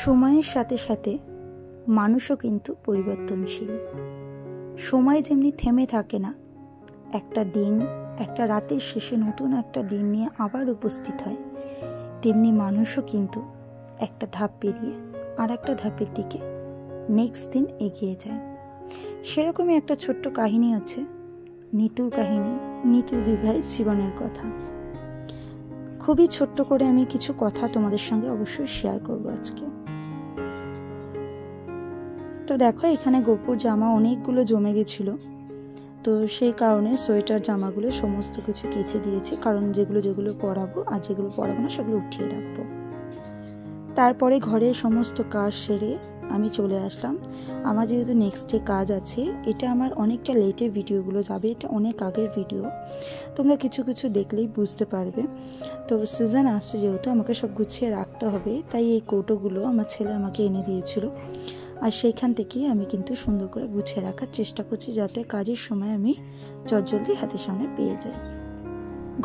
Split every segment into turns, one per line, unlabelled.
সময়ের সাথে সাথে মানুষও কিন্তু পরিবর্তনশীল। সময় যেমনি থেমে থাকে না, একটা দিন একটা রাতের শেষে নতুন একটা দিন নিয়ে আবার উপস্থিত হয়, তেমনি মানুষও কিন্তু একটা ধাপ পেরিয়ে আর একটা ধাপের দিকে নেক্সট দিন এগিয়ে যায়। সেরকমই একটা ছোট্ট কাহিনী আছে নিতুর কাহিনী, নিতু দুই ভাইয়ের জীবনের কথা। খুবই ছোট্ট করে আমি কিছু কথা তোমাদের সঙ্গে অবশ্যই শেয়ার করব আজকে। তো দেখো, এখানে গোপুর জামা অনেকগুলো জমে গেছিল, তো সেই কারণে সোয়েটার জামাগুলো সমস্ত কিছু কেচে দিয়েছি, কারণ যেগুলো যেগুলো পরাবো আর যেগুলো পরাবো না সেগুলো উঠিয়ে রাখবো। তারপরে ঘরের সমস্ত কাজ সেরে আমি চলে আসলাম। আমার যেহেতু নেক্সট ডে কাজ আছে, এটা আমার অনেকটা লেটে ভিডিওগুলো যাবে, এটা অনেক আগের ভিডিও, তোমরা কিছু কিছু দেখলেই বুঝতে পারবে। তো সিজন আসছে যেহেতু আমাকে সব গুছিয়ে রাখতে হবে, তাই এই কৌটোগুলো আমার ছেলে আমাকে এনে দিয়েছিল, আর সেইখান থেকেই আমি কিন্তু সুন্দর করে গুছিয়ে রাখার চেষ্টা করছি, যাতে কাজের সময় আমি জলদি হাতের সামনে পেয়ে যাই।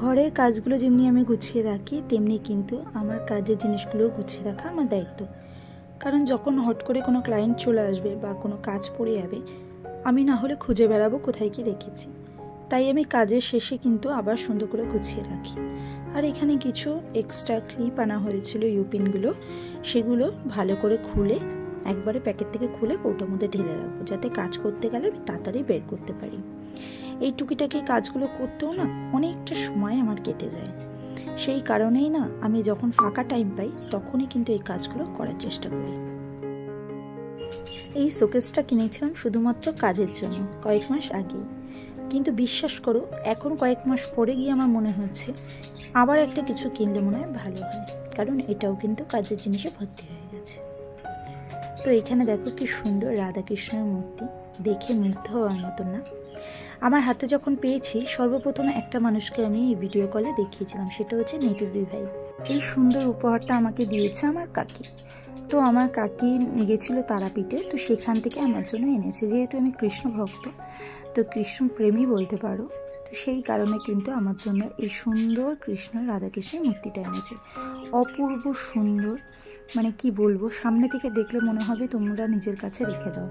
ঘরের কাজগুলো যেমনি আমি গুছিয়ে রাখি, তেমনি কিন্তু আমার কাজের জিনিসগুলোও গুছিয়ে রাখা আমার দায়িত্ব। কারণ যখন হট করে কোনো ক্লায়েন্ট চলে আসবে বা কোনো কাজ পড়ে যাবে, আমি না হলে খুঁজে বেড়াবো কোথায় কি রেখেছি, তাই আমি কাজের শেষে কিন্তু আবার সুন্দর করে গুছিয়ে রাখি। আর এখানে কিছু এক্সট্রা ক্লিপ আনা হয়েছিল, ইউপিনগুলো, সেগুলো ভালো করে খুলে একবারে প্যাকেট থেকে খুলে কৌটোর মধ্যে ঢেলে রাখবো, যাতে কাজ করতে গেলে আমি তাড়াতাড়ি বের করতে পারি। এই টুকিটাকি কাজগুলো করতেও না অনেকটা সময় আমার কেটে যায়, সেই কারণেই না আমি যখন ফাঁকা টাইম পাই তখনই কিন্তু এই কাজগুলো করার চেষ্টা করি। এই শোকেসটা কিনেছিলাম শুধুমাত্র কাজের জন্য কয়েক মাস আগে, কিন্তু বিশ্বাস করো এখন কয়েক মাস পরে গিয়ে আমার মনে হচ্ছে আবার একটা কিছু কিনলে মনে হয় ভালো হয়, কারণ এটাও কিন্তু কাজের জিনিসে ভর্তি হয়ে গেছে। তো এখানে দেখো কি সুন্দর রাধাকৃষ্ণের মূর্তি, দেখে মুগ্ধ হওয়ার মতন না? আমার হাতে যখন পেয়েছি, সর্বপ্রথম একটা মানুষকে আমি এই ভিডিও কলে দেখিয়েছিলাম, সেটা হচ্ছে নিতু দুই ভাই। এই সুন্দর উপহারটা আমাকে দিয়েছে আমার কাকি। তো আমার কাকি গেছিল তারাপীঠে, তো সেখান থেকে আমার জন্য এনেছে। যেহেতু আমি কৃষ্ণ ভক্ত, তো কৃষ্ণ প্রেমী বলতে পারো, তো সেই কারণে কিন্তু আমার জন্য এই সুন্দর কৃষ্ণ রাধাকৃষ্ণের মূর্তিটা এনেছে। অপূর্ব সুন্দর, মানে কি বলবো, সামনে থেকে দেখলে মনে হবে তোমরা নিজের কাছে রেখে দাও।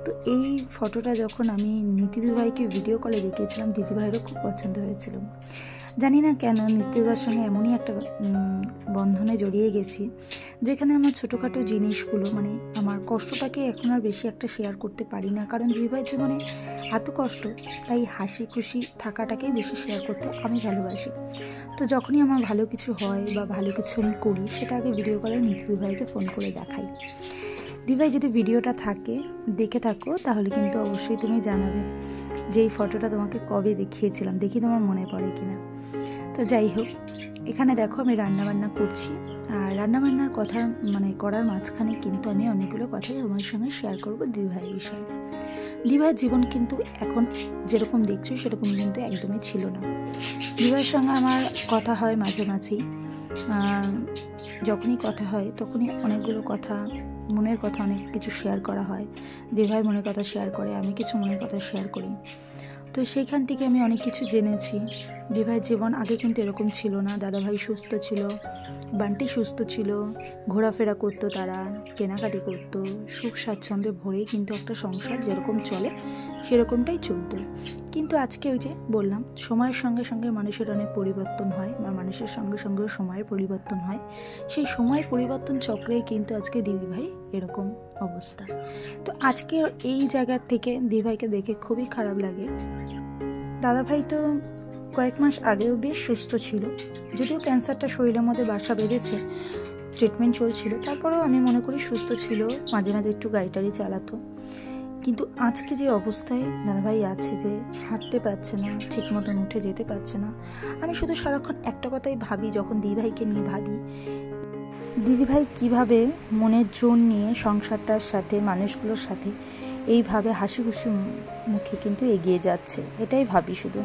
তো এই ফটোটা যখন আমি দিদিভাইকে ভিডিও কলে দেখিয়েছিলাম, দিদিভাইয়েরও খুব পছন্দ হয়েছিল। জানি না কেন দিদিভাইয়ের সঙ্গে এমনই একটা বন্ধনে জড়িয়ে গেছি, যেখানে আমার ছোটোখাটো জিনিসগুলো, মানে আমার কষ্টটাকে এখন আর বেশি একটা শেয়ার করতে পারি না, কারণ দিদিভাইয়ের জীবনে এত কষ্ট, তাই হাসি খুশি থাকাটাকেই বেশি শেয়ার করতে আমি ভালোবাসি। তো যখনই আমার ভালো কিছু হয় বা ভালো কিছু আমি করি, সেটা আগে ভিডিও কলে দিদিভাইকে ফোন করে দেখাই। দিদিভাই যদি ভিডিওটা দেখে থাকো, তাহলে কিন্তু অবশ্যই তুমি জানাবে যে এই ফটোটা তোমাকে কবে দেখিয়েছিলাম, দেখি তোমার মনে পড়ে কিনা। তো যাই হোক, এখানে দেখো আমি রান্নাবান্না করছি, আর রান্নাবান্নার কথা করার মাঝখানে কিন্তু আমি অনেকগুলো কথা তোমার সঙ্গে শেয়ার করবো দিদিভাইয়ের বিষয়ে। দিদিভাইয়ের জীবন কিন্তু এখন যেরকম দেখছো সেরকম কিন্তু একদমই ছিল না। দিদিভাইয়ের সঙ্গে আমার কথা হয় মাঝে মাঝেই, যখনই কথা হয় তখনই অনেকগুলো কথা, মনের কথা অনেক কিছু শেয়ার করা হয়। দিদিভাই মনের কথা শেয়ার করে, আমি কিছু মনের কথা শেয়ার করি। তো সেইখান থেকে আমি অনেক কিছু জেনেছি। দিদিভাইয়ের জীবন আগে কিন্তু এরকম ছিল না। দাদাভাই সুস্থ ছিল, বান্টি সুস্থ ছিল, ঘোরাফেরা করতো, তারা কেনাকাটি করতো, সুখ স্বাচ্ছন্দ্যে ভরেই কিন্তু একটা সংসার যেরকম চলে সেরকমটাই চলতো। কিন্তু আজকে ওই যে বললাম, সময়ের সঙ্গে সঙ্গে মানুষের অনেক পরিবর্তন হয়, বা মানুষের সঙ্গে সঙ্গে সময়ের পরিবর্তন হয়। সেই সময় পরিবর্তন চক্রেই কিন্তু আজকে দিদিভাই এরকম অবস্থা। তো আজকে এই জায়গার থেকে দিদিভাইকে দেখে খুবই খারাপ লাগে। দাদাভাই তো কয়েক মাস আগেও বেশ সুস্থ ছিল, যদিও ক্যান্সারটা শরীরের মধ্যে বাসা বেঁধেছে, ট্রিটমেন্ট চলছিল, তারপরেও আমি মনে করি সুস্থ ছিল, মাঝে মাঝে একটু গাড়ি টাড়ি চালাতো। কিন্তু আজকে যে অবস্থায় দাদাভাই আছে, যে হাঁটতে পারছে না, ঠিক মতন উঠে যেতে পারছে না, আমি শুধু সারাক্ষণ একটা কথাই ভাবি, যখন দিদিভাইকে নিয়ে ভাবি, দিদিভাই কিভাবে মনের জোর নিয়ে সংসারটার সাথে, মানুষগুলোর সাথে এইভাবে হাসি খুশি মুখে কিন্তু এগিয়ে যাচ্ছে, এটাই ভাবি শুধু।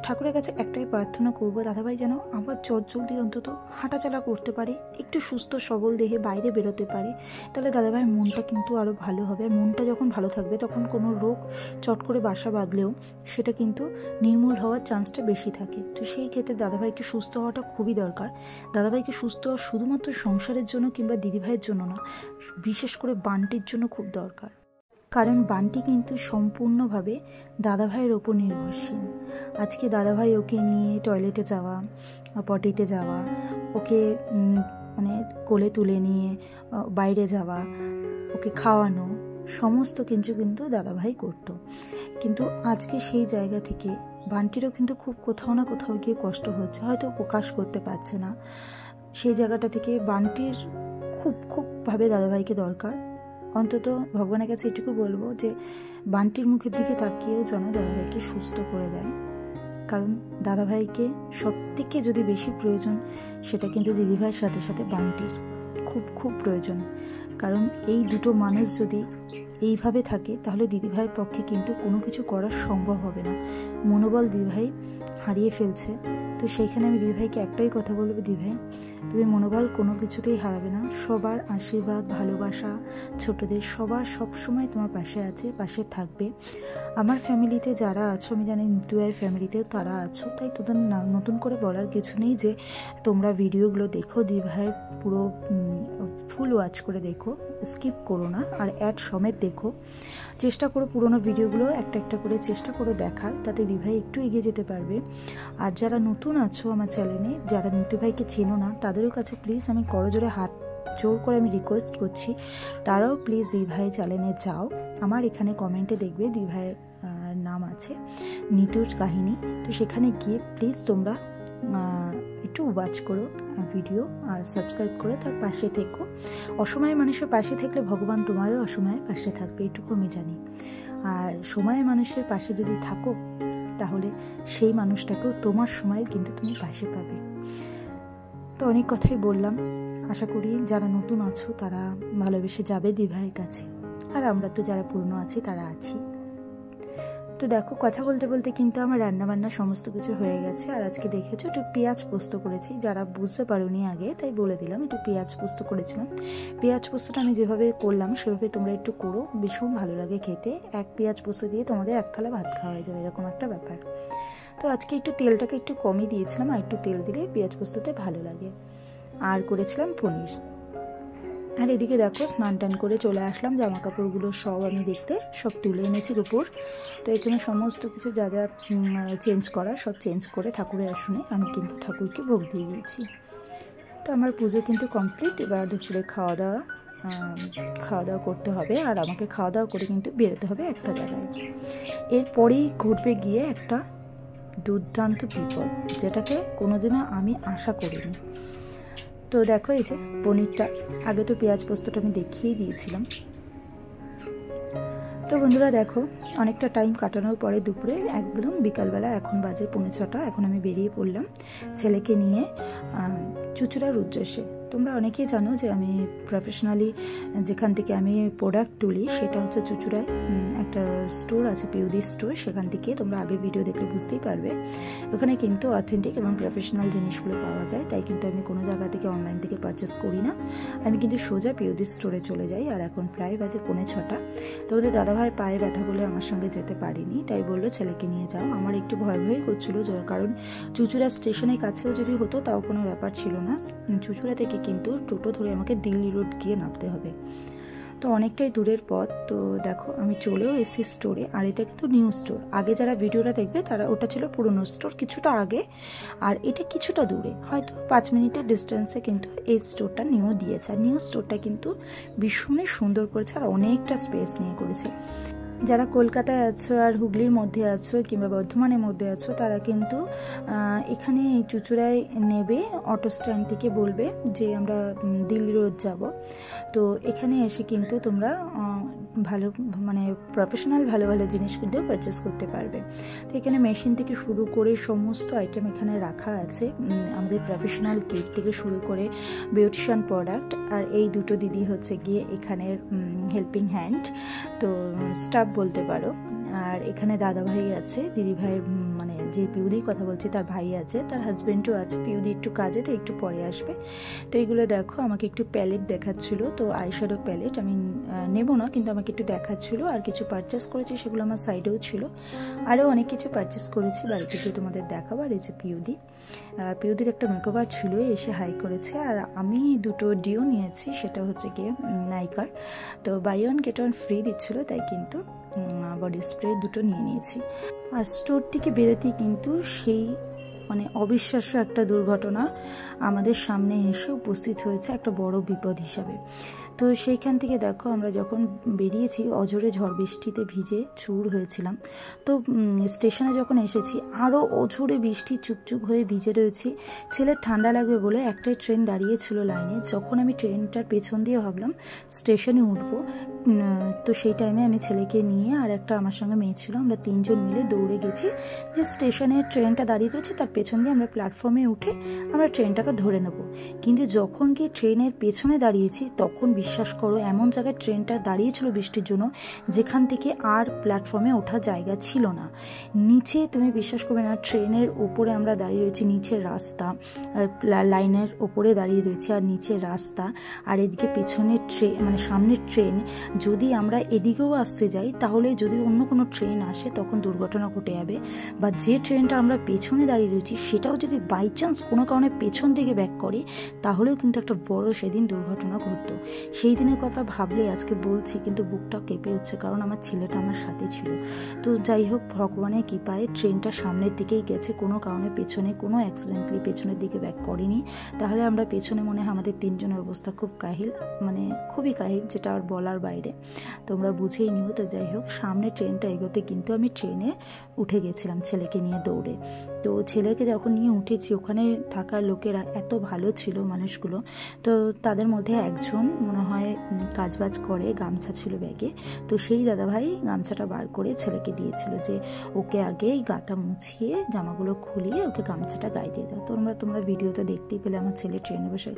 ঠাকুরের কাছে একটাই প্রার্থনা করবো, দাদাভাই যেন আবার জলদি অন্তত হাঁটাচলা করতে পারে, একটু সুস্থ সবল দেহে বাইরে বেরোতে পারে, তাহলে দাদাভাইয়ের মনটা কিন্তু আরও ভালো হবে। আর মনটা যখন ভালো থাকবে তখন কোনো রোগ চট করে বাসা বাঁধলেও সেটা কিন্তু নির্মূল হওয়ার চান্সটা বেশি থাকে। তো সেই ক্ষেত্রে দাদাভাইকে সুস্থ হওয়াটা খুবই দরকার। দাদাভাইকে সুস্থ হওয়া শুধুমাত্র সংসারের জন্য কিংবা দিদিভাইয়ের জন্য না, বিশেষ করে বান্টির জন্য খুব দরকার। কারণ বান্টি কিন্তু সম্পূর্ণভাবে দাদাভাইয়ের ওপর নির্ভরশীল। আজকে দাদাভাই ওকে নিয়ে টয়লেটে যাওয়া, পটিতে যাওয়া, ওকে মানে কোলে তুলে নিয়ে বাইরে যাওয়া, ওকে খাওয়ানো, সমস্ত কিছু কিন্তু দাদাভাই করতো। কিন্তু আজকে সেই জায়গা থেকে বান্টিরও কিন্তু খুব কোথাও না কোথাও গিয়ে কষ্ট হচ্ছে, হয়তো প্রকাশ করতে পারছে না। সেই জায়গাটা থেকে বান্টির খুবভাবে দাদাভাইকে দরকার। অন্তত ভগবানের কাছে এটুকু বলবো যে বান্টির মুখের দিকে তাকিয়েও যেন দাদাভাইকে সুস্থ করে দেয়। কারণ দাদাভাইকে সবথেকে যদি বেশি প্রয়োজন, সেটা কিন্তু দিদিভাইয়ের সাথে সাথে বান্টির খুব প্রয়োজন। কারণ এই দুটো মানুষ যদি এইভাবে থাকে তাহলে দিদিভাইয়ের পক্ষে কিন্তু কোনো কিছু করা সম্ভব হবে না। মনোবল দিদিভাই হারিয়ে ফেলছে। তো সেইখানে আমি দিদিভাইকে একটাই কথা বলবো, দিদিভাই তুমি মনোবল কোনো কিছুতেই হারাবে না। সবার আশীর্বাদ, ভালোবাসা, ছোটদের সবার সবসময় তোমার পাশে আছে, পাশে থাকবে। আমার ফ্যামিলিতে যারা আছো, আমি জানি নিতুয়ের ফ্যামিলিতে তারা আছো, তাই তোদের নতুন করে বলার কিছু নেই যে তোমরা ভিডিওগুলো দেখো, দিদিভাইয়ের পুরো ফুল ওয়াচ করে দেখো, স্কিপ করো না, আর অ্যাড সমেত দেখো। চেষ্টা করো পুরোনো ভিডিওগুলো একটা করে চেষ্টা করো দেখার, তাতে দিদিভাই একটু এগিয়ে যেতে পারবে। আর যারা নতুন আছো আমার চ্যানেলে, যারা নিতুভাইকে চেনো না, তাদেরও কাছে প্লিজ আমি করজোড়ে হাত জোর করে আমি রিকোয়েস্ট করছি, তারাও প্লিজ দিদিভাই চ্যানেলে যাও। আমার এখানে কমেন্টে দেখবে দিদিভাইয়ের নাম আছে নিতুর কাহিনী, তো সেখানে গিয়ে প্লিজ তোমরা একটু ওয়াচ করো ভিডিও আর সাবস্ক্রাইব করে তার পাশে থেকো। অসময়ের মানুষের পাশে থাকলে ভগবান তোমারও অসময়ের পাশে থাকবে, এটুকু আমি জানি। আর সময়ের মানুষের পাশে যদি থাকো তাহলে সেই মানুষটাকেও তোমার সময় কিন্তু তুমি পাশে পাবে। তো অনেক কথাই বললাম, আশা করি যারা নতুন আছো তারা ভালোবেসে যাবে দিদিভাইয়ের কাছে, আর আমরা তো যারা পুরনো আছি তারা আছি। তো দেখো কথা বলতে বলতে কিন্তু আমার রান্নাবান্না সমস্ত কিছু হয়ে গেছে। আর আজকে দেখেছো একটু পেঁয়াজ পোস্ত করেছি, যারা বুঝতে পারোনি আগে তাই বলে দিলাম, একটু পেঁয়াজ পোস্ত করেছিলাম। পেঁয়াজ পোস্তটা আমি যেভাবে করলাম সেভাবে তোমরা একটু করো, ভীষণ ভালো লাগে খেতে। এক পেঁয়াজ পোস্ত দিয়ে তোমাদের এক থালা ভাত খাওয়া হয়ে যাবে, এরকম একটা ব্যাপার। তো আজকে একটু তেলটাকে একটু কমই দিয়েছিলাম, আর একটু তেল দিলে পেঁয়াজ পোস্ততে ভালো লাগে। আর করেছিলাম পনির। আর এদিকে দেখো স্নান টান করে চলে আসলাম, জামা কাপড়গুলো সব আমি দেখতে সব তুলে এনেছি উপর। তো এখানে সমস্ত কিছু যা যা চেঞ্জ করা সব চেঞ্জ করে ঠাকুরের আসনে আমি কিন্তু ঠাকুরকে ভোগ দিয়ে দিয়েছি। তো আমার পুজো কিন্তু কমপ্লিট। এবার দুপুরে খাওয়া দাওয়া করতে হবে, আর আমাকে খাওয়া দাওয়া করে কিন্তু বেরোতে হবে একটা জায়গায়। এরপরেই ঘটবে গিয়ে একটা দুর্দান্ত বিপদ, যেটাকে কোনোদিনও আমি আশা করিনি। তো দেখো এই যে পনিরটা, আগে তো পেঁয়াজ পোস্তটা আমি দেখিয়েই দিয়েছিলাম। তো বন্ধুরা দেখো অনেকটা টাইম কাটানোর পরে দুপুরে একদম বিকালবেলা, এখন বাজে 6:45, এখন আমি বেরিয়ে পড়লাম ছেলেকে নিয়ে চুচুড়ার উদ্দেশ্যে। তোমরা অনেকেই জানো যে আমি প্রফেশনালি যেখান থেকে আমি প্রোডাক্ট তুলি সেটা হচ্ছে চুচুড়ায় একটা স্টোর আছে, পিউদি স্টোর। সেখান থেকে তোমরা আগের ভিডিও দেখলে বুঝতেই পারবে, ওখানে কিন্তু অথেন্টিক এবং প্রফেশনাল জিনিসগুলো পাওয়া যায়। তাই কিন্তু আমি কোনো জায়গা থেকে অনলাইন থেকে পারচেস করি না, আমি কিন্তু সোজা পিউদি স্টোরে চলে যাই। আর এখন প্রায় বাজে 6:45। তোমাদের দাদাভাই পায়ে ব্যথা বলে আমার সঙ্গে যেতে পারিনি, তাই বললো ছেলেকে নিয়ে যাও। আমার একটু ভয় করছিলো, কারণ চুচুড়া স্টেশনের কাছেও যদি হতো তাও কোনো ব্যাপার ছিল না। চুচুড়া থেকে কিন্তু টোটো ধরে আমাকে দিল্লি রোড গিয়ে নামতে হবে, তো অনেকটাই দূরের পথ। তো দেখো আমি চলেও এসেছি স্টোরে, আর এটা কিন্তু নিউ স্টোর। আগে যারা ভিডিওটা দেখবে তারা, ওটা ছিল পুরনো স্টোর কিছুটা আগে, আর এটা কিছুটা দূরে, হয়তো 5 মিনিটের ডিস্টেন্সে কিন্তু এই স্টোরটা নিউ দিয়েছে। আর নিউ স্টোরটা কিন্তু ভীষণই সুন্দর করেছে, আর অনেকটা স্পেস নিয়ে করেছে। যারা কলকাতায় আছো আর হুগলির মধ্যে আছো কিংবা বর্ধমানের মধ্যে আছো, তারা কিন্তু এখানে চুচুড়ায় নেবে, অটো স্ট্যান্ড থেকে বলবে যে আমরা দিল্লি রোড যাব। তো এখানে এসে কিন্তু তোমরা ভালো মানে প্রফেশনাল ভালো জিনিস কিন্তু পারচেস করতে পারবে। তো এখানে মেশিন থেকে শুরু করে সমস্ত আইটেম এখানে রাখা আছে, আমাদের প্রফেশনাল কেক থেকে শুরু করে বিউটিশিয়ান প্রোডাক্ট আর এই দুটো দিদি হচ্ছে গিয়ে এখানের হেল্পিং হ্যান্ড, তো স্টাফ বলতে পারো। আর এখানে দাদা ভাই আছে, দিদি ভাইয়ের মানে যে পিউদি কথা বলছি তার ভাই আছে, তার হাজব্যান্ডও আছে। পিউদি একটু কাজে, তো একটু পরে আসবে। তো এইগুলো দেখো, আমাকে একটু প্যালেট দেখাচ্ছিলো, তো আইশ্যাডো প্যালেট আমি নেব না, কিন্তু আমাকে একটু দেখাচ্ছিলো। আর কিছু পারচেস করেছি, সেগুলো আমার সাইডেও ছিল। আরও অনেক কিছু পারচেস করেছি, বাড়িতে গিয়ে তোমাদের দেখাবো। আর এই যে পিউদির একটা মেকওভার ছিল, এসে হাই করেছে। আর আমি দুটো ডিও নিয়েছি, সেটা হচ্ছে গিয়ে নাইকার, তো buy one get one free দিচ্ছিলো, তাই কিন্তু বডি স্প্রে দুটো নিয়ে নিয়েছি। আর স্টোর থেকে বেরোতেই কিন্তু সেই মানে অবিশ্বাস্য একটা দুর্ঘটনা আমাদের সামনে এসে উপস্থিত হয়েছে, একটা বড় বিপদ হিসাবে। তো সেইখান থেকে দেখো, আমরা যখন বেরিয়েছি অঝোরে ঝড় বৃষ্টিতে ভিজে চুর হয়েছিলাম। তো স্টেশনে যখন এসেছি আরও অঝোরে বৃষ্টি, চুপচুপ হয়ে ভিজে রয়েছি। ছেলের ঠান্ডা লাগবে বলে একটাই ট্রেন দাঁড়িয়েছিল লাইনে। যখন আমি ট্রেনটার পেছন দিয়ে ভাবলাম স্টেশনে উঠবো, তো সেই টাইমে আমি ছেলেকে নিয়ে আর একটা আমার সঙ্গে মেয়ে ছিল, আমরা তিনজন মিলে দৌড়ে গেছি যে স্টেশনে ট্রেনটা দাঁড়িয়ে রয়েছে, তার পেছন দিয়ে আমরা প্ল্যাটফর্মে উঠে আমরা ট্রেনটাকে ধরে নেব। কিন্তু যখন গিয়ে ট্রেনের পেছনে দাঁড়িয়েছি, তখন বিশ্বাস করো এমন জায়গায় ট্রেনটা দাঁড়িয়েছিল বৃষ্টির জন্য, যেখান থেকে আর প্ল্যাটফর্মে ওঠার জায়গা ছিল না। নিচে তুমি বিশ্বাস করবে না, ট্রেনের ওপরে আমরা দাঁড়িয়ে রয়েছি, নিচের রাস্তা, লাইনের ওপরে দাঁড়িয়ে রয়েছি আর নিচের রাস্তা, আর এদিকে পেছনের ট্রেন মানে সামনের ট্রেন। যদি আমরা এদিকেও আসতে যাই, তাহলে যদি অন্য কোনো ট্রেন আসে তখন দুর্ঘটনা ঘটে যাবে। বা যে ট্রেনটা আমরা পেছনে দাঁড়িয়ে রয়েছি সেটাও যদি বাই চান্স কোনো কারণে পেছন দিকে ব্যাক করে, তাহলেও কিন্তু একটা বড় সেদিন দুর্ঘটনা ঘটতো। সেই দিনের কথা ভাবলে আজকে বলছি কিন্তু বুকটা কেঁপে উঠছে, কারণ আমার ছেলেটা আমার সাথে ছিল। তো যাই হোক, ভগবানের কৃপায় ট্রেনটা সামনের দিকেই গেছে, কোনো কারণে পেছনে কোনো অ্যাক্সিডেন্টলি পেছনের দিকে ব্যাক করেনি। তাহলে আমরা পেছনে মনে হয় আমাদের তিনজনের অবস্থা খুব কাহিল, মানে খুবই কাহিল, যেটা আর বলার বাইরে, তোমরা বুঝেই নিও। তো যাই হোক, সামনে ট্রেনটা এগোতে কিন্তু আমি ট্রেনে উঠে গেছিলাম ছেলেকে নিয়ে দৌড়ে। তো ছেলেকে যখন নিয়ে উঠেছি, ওখানে থাকা লোকেরা এত ভালো ছিল মানুষগুলো। তো তাদের মধ্যে একজন মনে হয় কাজবাজ করে, গামছা ছিল ব্যাগে, তো সেই দাদাভাই গামছাটা বার করে ছেলেকে দিয়েছিল যে ওকে আগে এই গাটা মুছিয়ে জামাগুলো খুলিয়ে ওকে গামছাটা গায়ে দিয়ে দাও। তোমরা ভিডিওতে দেখতেই পেলে আমার ছেলে ট্রেনে বসে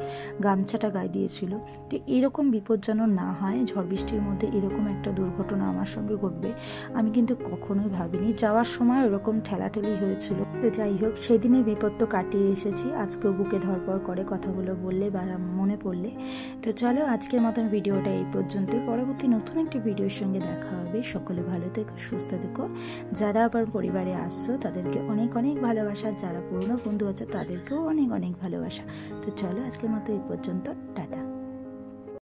গামছাটা গায়ে দিয়েছিল। তো এরকম বিপদ যেন না হয়, ঝড় বৃষ্টির মধ্যে এরকম একটা দুর্ঘটনা আমার সঙ্গে ঘটবে আমি কিন্তু কখনোই ভাবিনি। যাওয়ার সময় ওরকম ঠেলাঠেলি হয়েছিল। তো যাই হোক, সেদিনের বিপদ তো কাটিয়ে এসেছি, আজকেও বুকে ধরপর করে কথাগুলো বললে বা মনে পড়লে। তো চলো, আজকের মতন ভিডিওটা এই পর্যন্তই। পরবর্তী নতুন একটি ভিডিওর সঙ্গে দেখা হবে। সকলে ভালো থেকো, সুস্থ থেকো। যারা আবার পরিবারে আসছো তাদেরকে অনেক অনেক ভালোবাসা, যারা পুরনো বন্ধু আছে তাদেরকেও অনেক অনেক ভালোবাসা। তো চলো, আজকের মতো এই পর্যন্ত, টাটা।